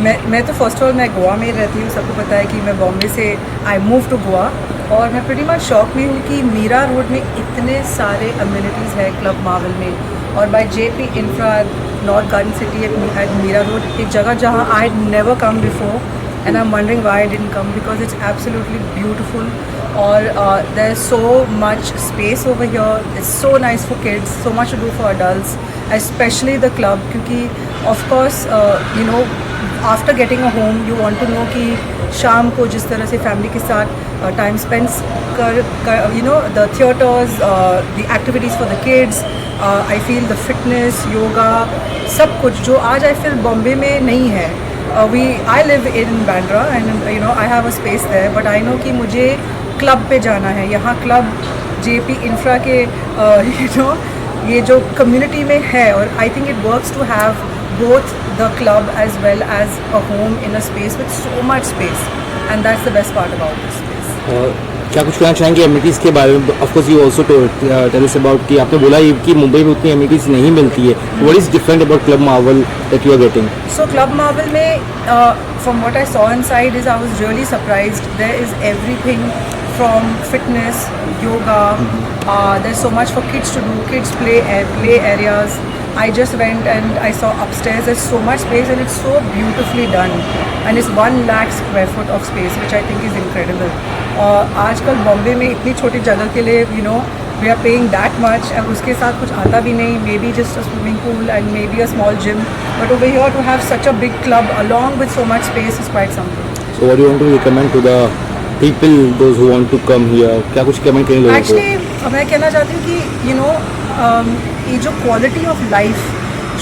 मैं तो first of all मैं गोवा में रहती हूँ। सबको पता है कि मैं बॉम्बे से आई मूव टू गोवा, और मैं प्रीटी मच शॉक में हूँ कि मीरा रोड में इतने सारे अम्यूनिटीज़ है क्लब मार्वल में, और by JP Infra North Garden City at Mira Road, एक जगह जहाँ I had never come before and I'm wondering why I didn't come, because it's absolutely beautiful, or there's so much space over here. It's so nice for kids, so much to do for adults, especially the club, क्योंकि of course you know, after getting a home you want to know कि शाम को जिस तरह से family के साथ time spend कर you know, the theaters, the activities for the kids, I feel the fitness, yoga, सब कुछ जो आज I feel बॉम्बे में नहीं है। I live in Bandra and you know I have a space there, but I know कि मुझे club पे जाना है। यहाँ क्लब जेपी इंफ्रा के you know ये जो कम्युनिटी में है, और I think it works to have both the club as well as a home in a space with so much space, and that's the best part about this space. क्या कुछ कहना चाहेंगे amenities के बारे में? Of course you also tell us about कि आपने बोला कि मुंबई में उतनी एमिनिटीज़ नहीं मिलती है। What is different about Club Marvel that you are getting? So Club Marvel में from what I saw inside is I was really surprised. There is everything from fitness, yoga, there's so much for kids to do, kids play areas. I just went and I saw upstairs, there's so much space and it's so beautifully done, and it's 1 lakh square foot of space, which I think is incredible. आजकल बॉम्बे में इतनी छोटी जगह के लिए you know we are paying that much, और उसके साथ कुछ आता भी नहीं, maybe just a swimming pool and maybe a small gym, but over here to have such a big club along with so much space is quite something. So what do you want to recommend to the people, those who want to come here? क्या कुछ recommend करेंगे लोगों को? Actually मैं कहना चाहती हूँ कि you know ये जो क्वालिटी ऑफ लाइफ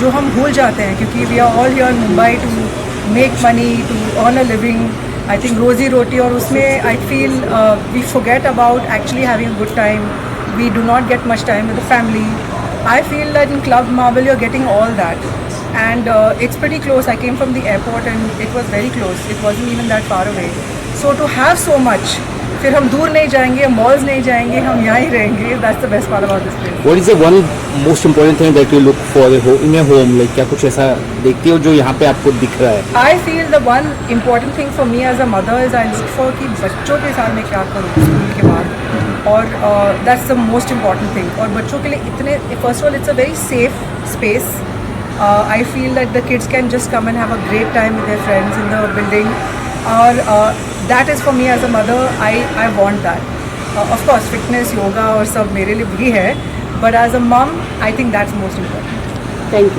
जो हम भूल जाते हैं, क्योंकि we are all here in Mumbai to make money, to earn a living, I think rozi roti, और उसमें I feel we forget about actually having a good time. We do not get much time with the family. I feel that in Club Marvel you're getting all that, and it's pretty close. I came from the airport and it was very close. It wasn't even that far away. So to have so much, फिर हम दूर नहीं जाएंगे, malls नहीं जाएंगे, हम यहाँ ही रहेंगे. That's the best part about this place. What is the one most important thing that you look for in a home? Like क्या कुछ ऐसा देखती हो जो यहाँ पे आपको दिख रहा है? I feel the one important thing for me as a mother is I look for कि बच्चों के साथ मैं क्या करूँ स्कूल के बाद, और that's the most important thing. और बच्चों के लिए इतने, first of all it's a very safe space. I feel that the kids can just come and have a great time with their friends in the building, or that is for me as a mother. I want that. Of course fitness, yoga और सब मेरे लिए भी है, but as a mom I think that's most important. Thank you.